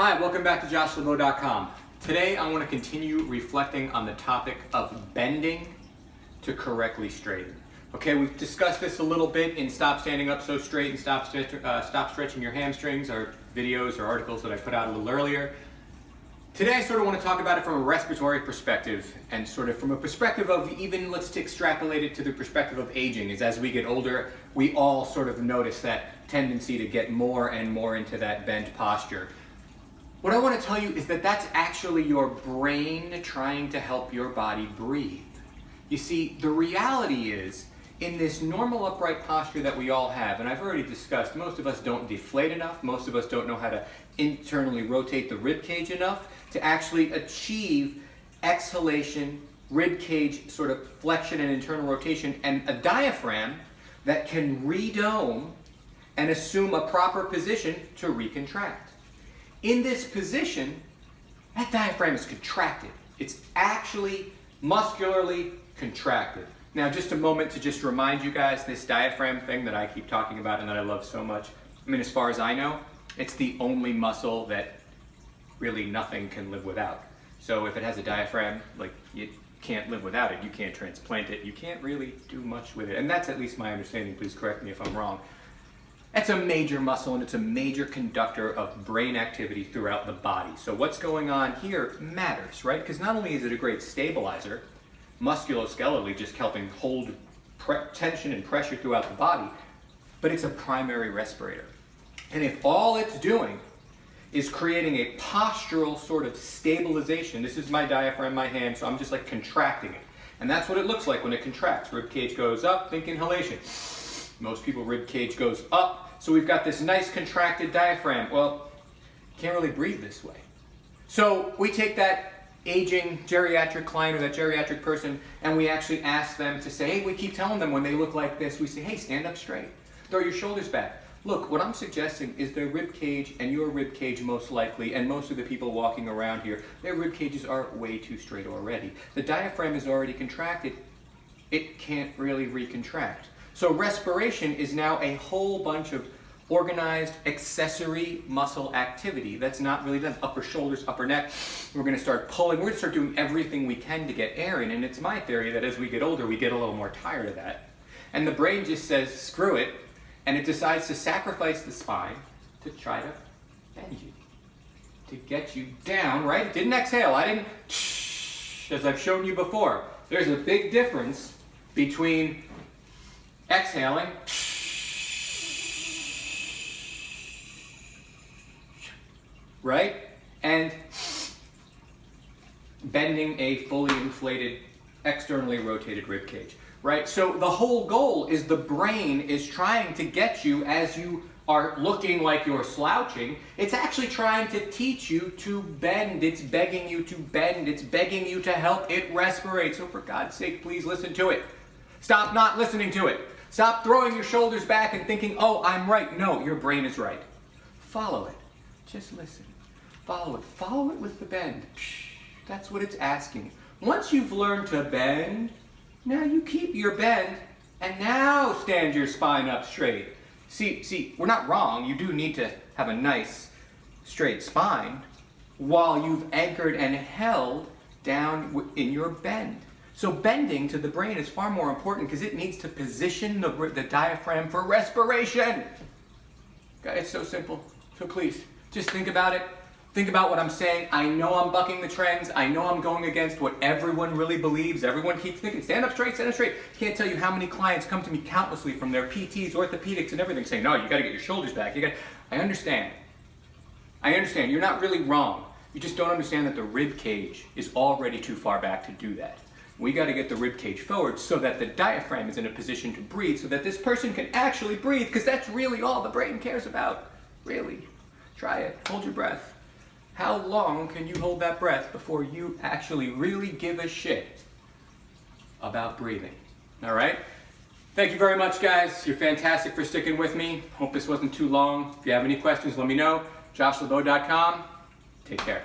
Hi, welcome back to joshlabo.com. Today I want to continue reflecting on the topic of bending to correctly straighten. Okay, we've discussed this a little bit in Stop Standing Up So Straight and Stop Stretching Your Hamstrings, or videos or articles that I put out a little earlier. Today I sort of want to talk about it from a respiratory perspective, and sort of from a perspective of even, let's extrapolate it to the perspective of aging, is as we get older, we all sort of notice that tendency to get more and more into that bent posture. What I want to tell you is that that's actually your brain trying to help your body breathe. You see, the reality is, in this normal upright posture that we all have, and I've already discussed, most of us don't deflate enough, most of us don't know how to internally rotate the rib cage enough to actually achieve exhalation, rib cage sort of flexion and internal rotation, and a diaphragm that can redome and assume a proper position to recontract. In this position, that diaphragm is contracted. It's actually muscularly contracted. Now, just a moment to just remind you guys, this diaphragm thing that I keep talking about and that I love so much, I mean, as far as I know, it's the only muscle that really nothing can live without. So if it has a diaphragm, like, you can't live without it. You can't transplant it. You can't really do much with it. And that's at least my understanding. Please correct me if I'm wrong. It's a major muscle, and it's a major conductor of brain activity throughout the body. So what's going on here matters, right? Because not only is it a great stabilizer, musculoskeletally just helping hold tension and pressure throughout the body, but it's a primary respirator. And if all it's doing is creating a postural sort of stabilization, this is my diaphragm, my hand, so I'm just like contracting it. And that's what it looks like when it contracts. Rib cage goes up, think inhalation. Most people, rib cage goes up. So we've got this nice contracted diaphragm. Well, can't really breathe this way. So we take that aging geriatric client or that geriatric person, and we actually ask them to say, hey, we keep telling them when they look like this, we say, hey, stand up straight. Throw your shoulders back. Look, what I'm suggesting is their rib cage and your rib cage most likely, and most of the people walking around here, their rib cages are way too straight already. The diaphragm is already contracted. It can't really recontract. So respiration is now a whole bunch of organized accessory muscle activity that's not really done. Upper shoulders, upper neck. We're going to start pulling. We're going to start doing everything we can to get air in. And it's my theory that as we get older, we get a little more tired of that. And the brain just says, screw it. And it decides to sacrifice the spine to try to bend you, to get you down, right? It didn't exhale. I didn't, as I've shown you before. There's a big difference between exhaling right, and bending a fully inflated, externally rotated rib cage, right? So the whole goal is the brain is trying to get you, as you are looking like you're slouching, it's actually trying to teach you to bend. It's begging you to bend. It's begging you to help it respirate. So for God's sake, please listen to it. Stop not listening to it. Stop throwing your shoulders back and thinking, oh, I'm right. No, your brain is right. Follow it. Just listen. Follow it. Follow it with the bend. That's what it's asking. Once you've learned to bend, now you keep your bend, and now stand your spine up straight. See, we're not wrong. You do need to have a nice, straight spine while you've anchored and held down in your bend. So bending to the brain is far more important because it needs to position the diaphragm for respiration. Okay, it's so simple. So please, just think about it. Think about what I'm saying. I know I'm bucking the trends. I know I'm going against what everyone really believes. Everyone keeps thinking, stand up straight, stand up straight. Can't tell you how many clients come to me countlessly from their PTs, orthopedics, and everything saying, no, you got to get your shoulders back. I understand. I understand. You're not really wrong. You just don't understand that the rib cage is already too far back to do that. We got to get the rib cage forward so that the diaphragm is in a position to breathe, so that this person can actually breathe, because that's really all the brain cares about. Really. Try it. Hold your breath. How long can you hold that breath before you actually really give a shit about breathing? All right? Thank you very much, guys. You're fantastic for sticking with me. Hope this wasn't too long. If you have any questions, let me know. joshlabo.com. Take care.